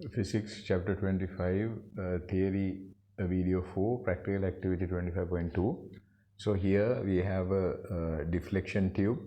Physics chapter 25, theory video 4, practical activity 25.2. So here we have a deflection tube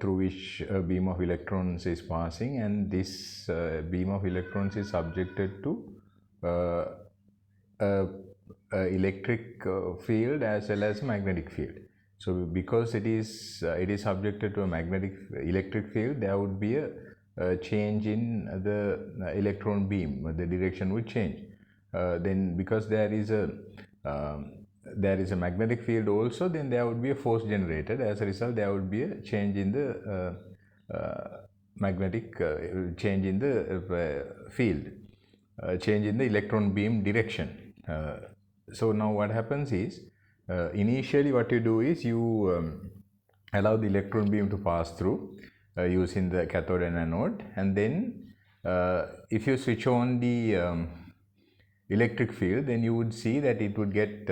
through which a beam of electrons is passing, and this beam of electrons is subjected to uh, a, a electric field as well as magnetic field. So because it is subjected to a magnetic electric field, there would be a change in the electron beam. The direction would change. Then because there is a magnetic field also, then there would be a force generated. As a result, there would be a change in the magnetic change in the field, change in the electron beam direction. So now what happens is, initially what you do is you allow the electron beam to pass through using the cathode and anode, and then if you switch on the electric field, then you would see that it would get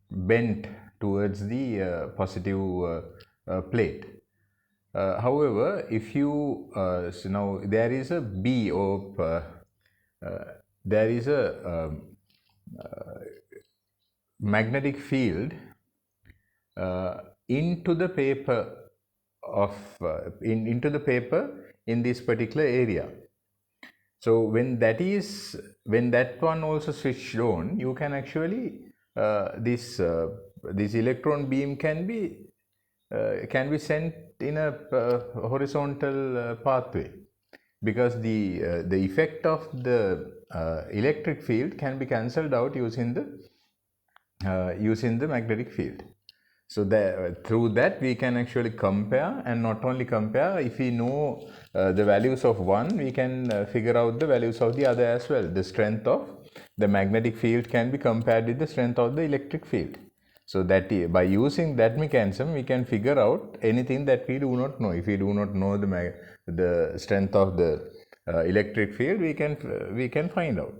bent towards the positive plate. However, if you so now there is a B of there is a magnetic field into the paper of into the paper in this particular area. So when that one also switched on, you can actually this electron beam can be sent in a horizontal pathway, because the effect of the electric field can be cancelled out using the magnetic field. So through that we can actually compare, and not only compare, if we know the values of one, we can figure out the values of the other as well. The strength of the magnetic field can be compared with the strength of the electric field. So that by using that mechanism, we can figure out anything that we do not know. If we do not know the strength of the electric field, we can find out.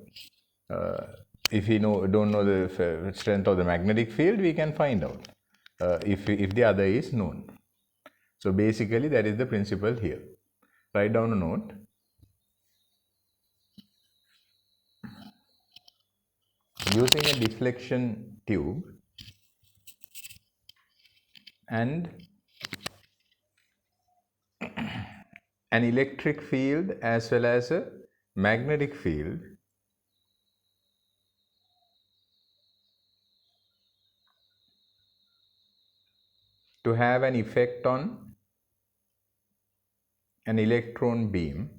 If we don't know the strength of the magnetic field, we can find out if the other is known. So basically that is the principle here. Write down a note. Using a deflection tube and an electric field as well as a magnetic field, to have an effect on an electron beam,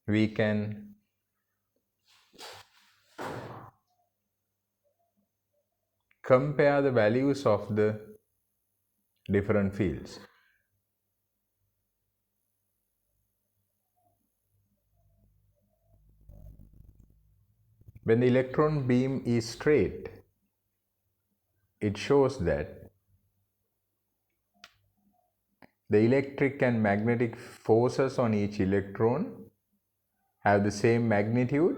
we can compare the values of the different fields. When the electron beam is straight, it shows that the electric and magnetic forces on each electron have the same magnitude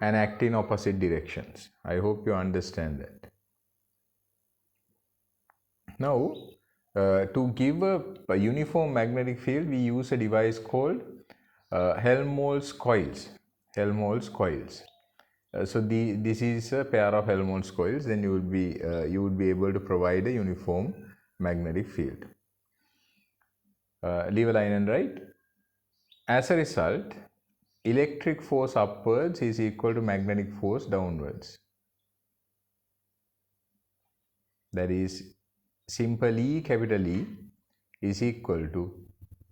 and act in opposite directions. I hope you understand that. Now, to give a uniform magnetic field, we use a device called Helmholtz coils. Helmholtz coils. So this is a pair of Helmholtz coils. Then you would be able to provide a uniform magnetic field. Leave a line and write. As a result, electric force upwards is equal to magnetic force downwards. That is, simple E, capital E, is equal to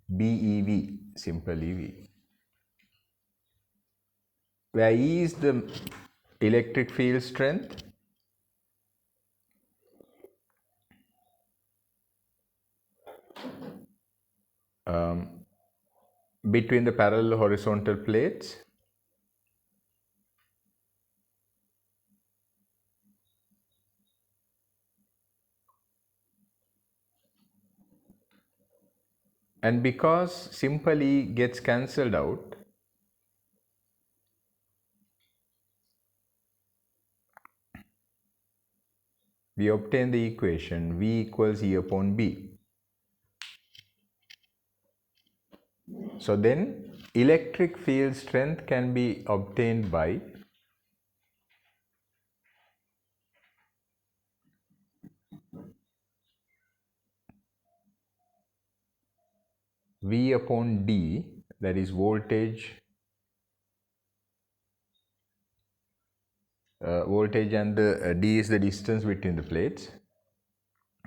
BeV, simple EV, where E is the electric field strength, between the parallel horizontal plates, and because simple E gets cancelled out, we obtain the equation V equals E upon B. So then electric field strength can be obtained by V upon D, that is voltage, and the D is the distance between the plates.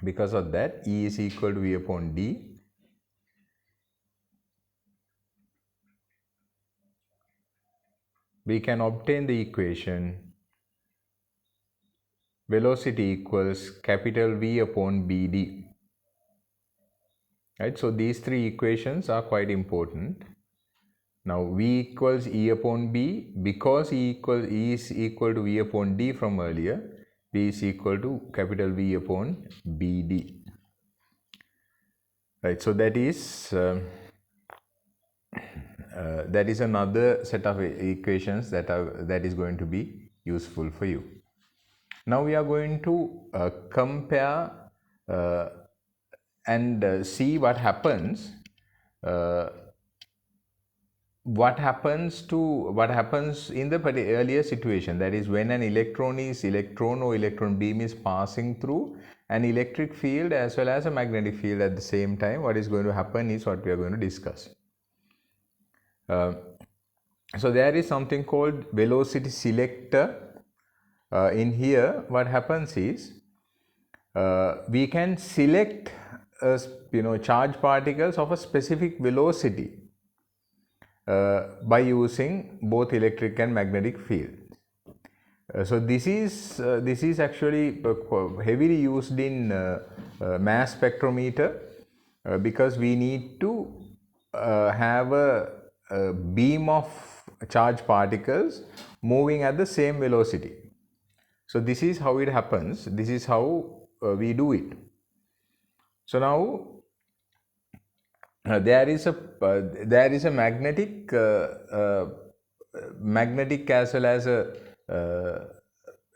Because of that, E is equal to V upon D. We can obtain the equation velocity equals capital V upon BD. Right, so these three equations are quite important. Now V equals E upon B, because E is equal to V upon D from earlier, V is equal to capital V upon BD. Right, so that is another set of equations that is going to be useful for you. Now we are going to compare and see what happens. What happens in the earlier situation, that is when an electron or electron beam is passing through an electric field as well as a magnetic field at the same time. What is going to happen is what we are going to discuss. So there is something called velocity selector. In here what happens is we can select charge particles of a specific velocity by using both electric and magnetic field. So this is actually heavily used in mass spectrometer because we need to have a beam of charged particles moving at the same velocity. So this is how it happens. This is how we do it. So now there is a magnetic as well as a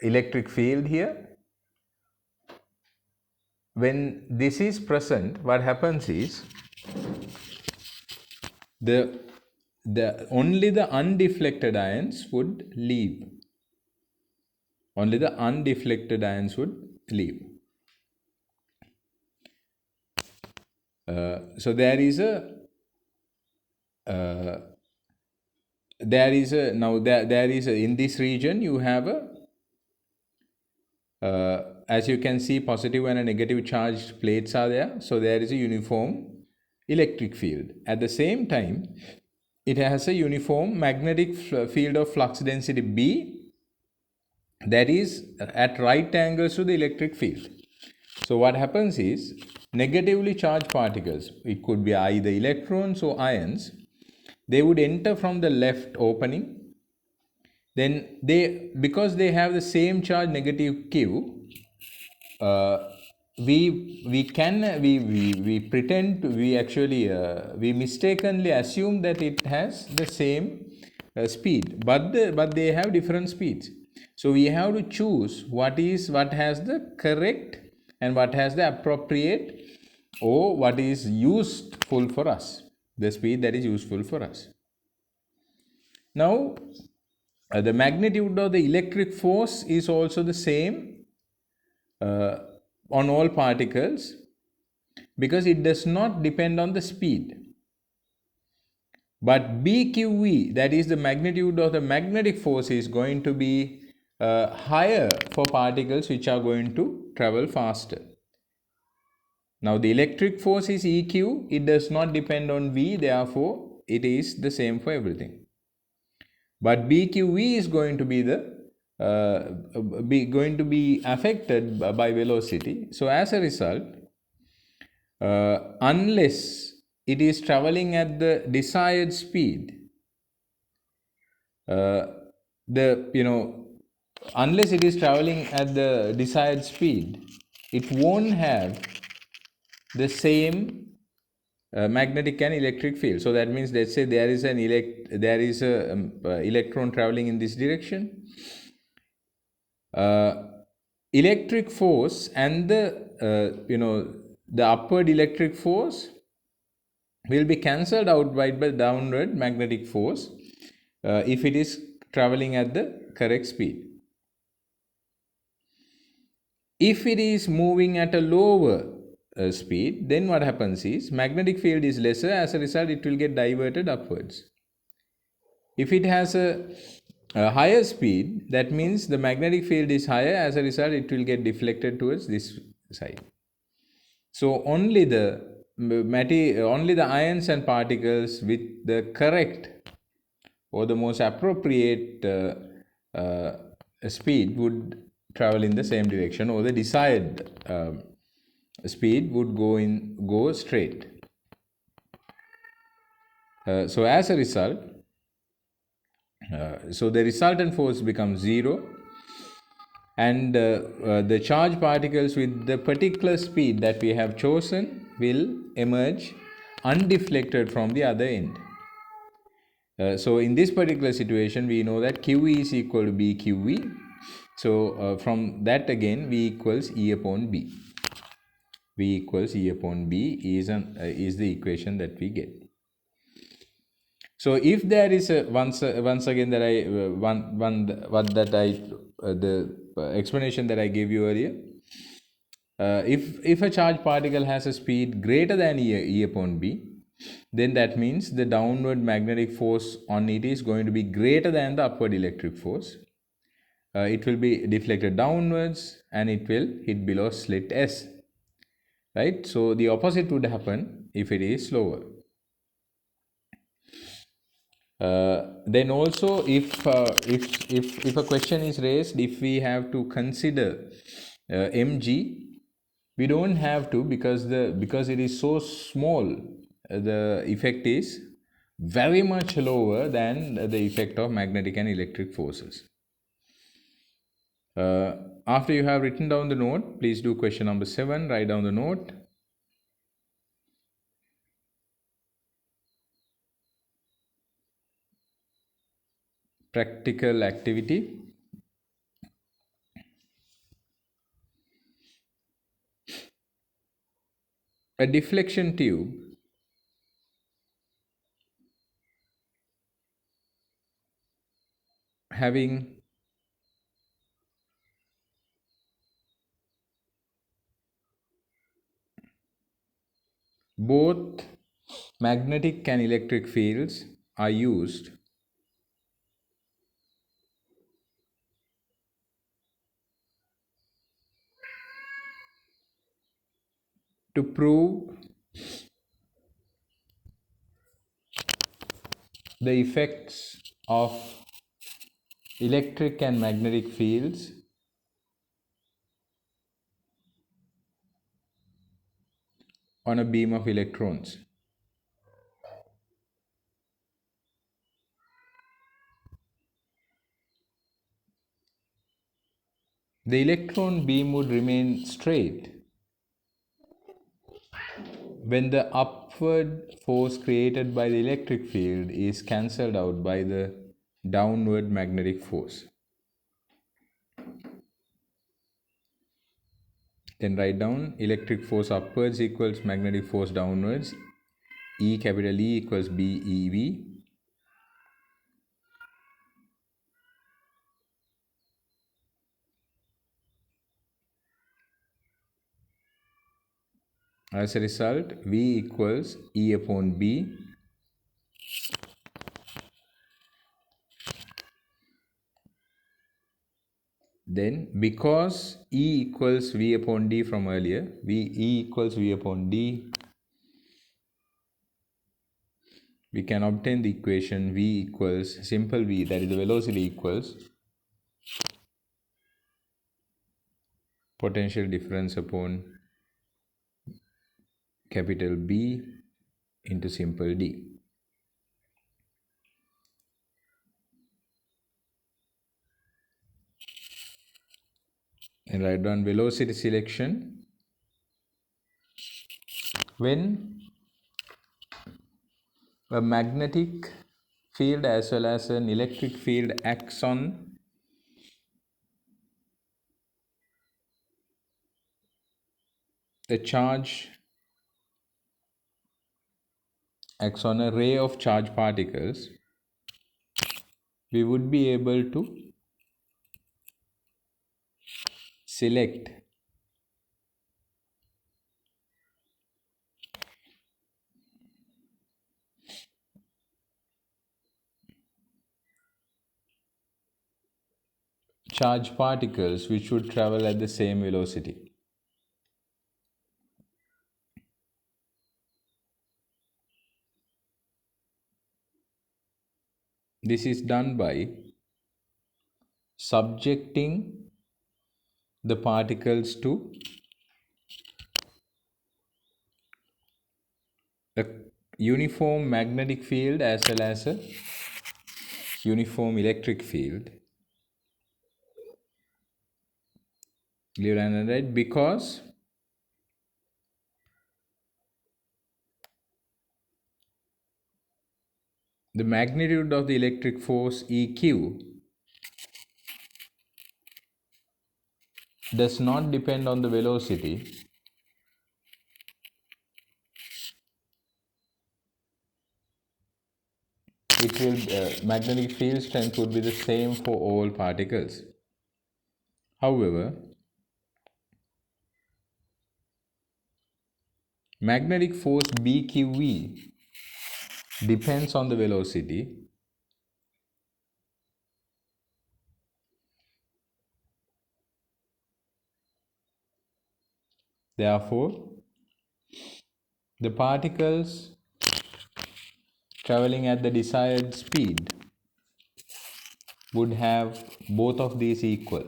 electric field here. When this is present, what happens is only the undeflected ions would leave. Only the undeflected ions would leave. So there is in this region you have as you can see, positive and a negative charged plates are there. So there is a uniform electric field. At the same time, it has a uniform magnetic field of flux density B that is at right angles to the electric field. So what happens is negatively charged particles, it could be either electrons or ions, they would enter from the left opening. Then because they have the same charge negative Q, we mistakenly assume that it has the same speed, but they have different speeds. So we have to choose what has the correct and what has the appropriate, or what is useful for us, the speed that is useful for us. Now the magnitude of the electric force is also the same on all particles, because it does not depend on the speed. But BQE, that is the magnitude of the magnetic force, is going to be higher for particles which are going to travel faster. Now the electric force is EQ, it does not depend on V, therefore it is the same for everything. But BQE is going to be be affected by velocity. So as a result, unless it is traveling at the desired speed, unless it is traveling at the desired speed, it won't have the same magnetic and electric field. So that means, let's say there is an electron traveling in this direction. Electric force and the upward electric force will be cancelled out by the downward magnetic force if it is traveling at the correct speed. If it is moving at a lower speed, then what happens is magnetic field is lesser, as a result it will get diverted upwards. If it has a higher speed, that means the magnetic field is higher, as a result it will get deflected towards this side. So only the ions and particles with the correct or the most appropriate speed would travel in the same direction, or the desired speed would go straight. So as a result, so the resultant force becomes zero, and the charged particles with the particular speed that we have chosen will emerge undeflected from the other end. So in this particular situation, we know that QE is equal to BQE. So from that again, V equals E upon B. V equals E upon B is the equation that we get. So if there is a once again that the explanation that I gave you earlier, if a charged particle has a speed greater than E upon B, then that means the downward magnetic force on it is going to be greater than the upward electric force. It will be deflected downwards and it will hit below slit S, right? So the opposite would happen if it is slower. Then also if a question is raised, if we have to consider mg, we don't have to, because it is so small, the effect is very much lower than the effect of magnetic and electric forces. After you have written down the note, please do question number 7. Write down the note. Practical activity. A deflection tube having both magnetic and electric fields are used to prove the effects of electric and magnetic fields on a beam of electrons. The electron beam would remain straight when the upward force created by the electric field is cancelled out by the downward magnetic force. Then write down electric force upwards equals magnetic force downwards. E capital E equals BeV. As a result, V equals E upon B. Then because E equals V upon D from earlier, E equals V upon D, we can obtain the equation V equals simple V, that is the velocity, equals potential difference upon capital B into simple D. And write down velocity selection. When a magnetic field as well as an electric field acts on the charge acts on a ray of charged particles, we would be able to select charged particles which would travel at the same velocity. This is done by subjecting the particles to a uniform magnetic field as well as a uniform electric field. Clear and right? Because the magnitude of the electric force EQ does not depend on the velocity. It will magnetic field strength would be the same for all particles. However, magnetic force BQV depends on the velocity. Therefore, the particles traveling at the desired speed would have both of these equal,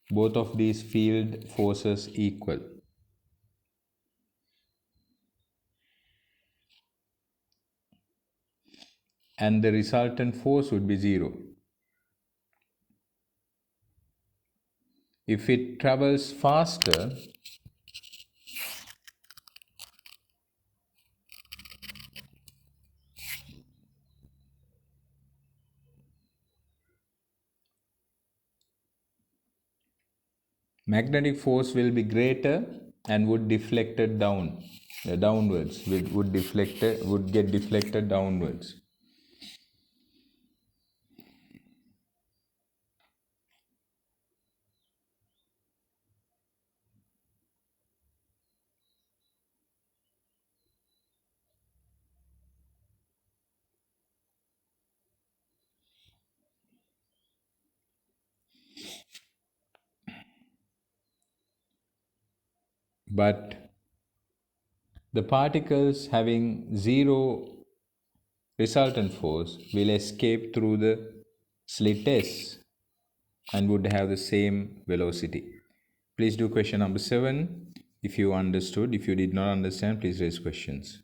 both of these field forces equal. And the resultant force would be zero. If it travels faster, magnetic force will be greater and would deflected downwards, would get deflected downwards. But the particles having zero resultant force will escape through the slit S and would have the same velocity. Please do question number 7 if you understood. If you did not understand, please raise questions.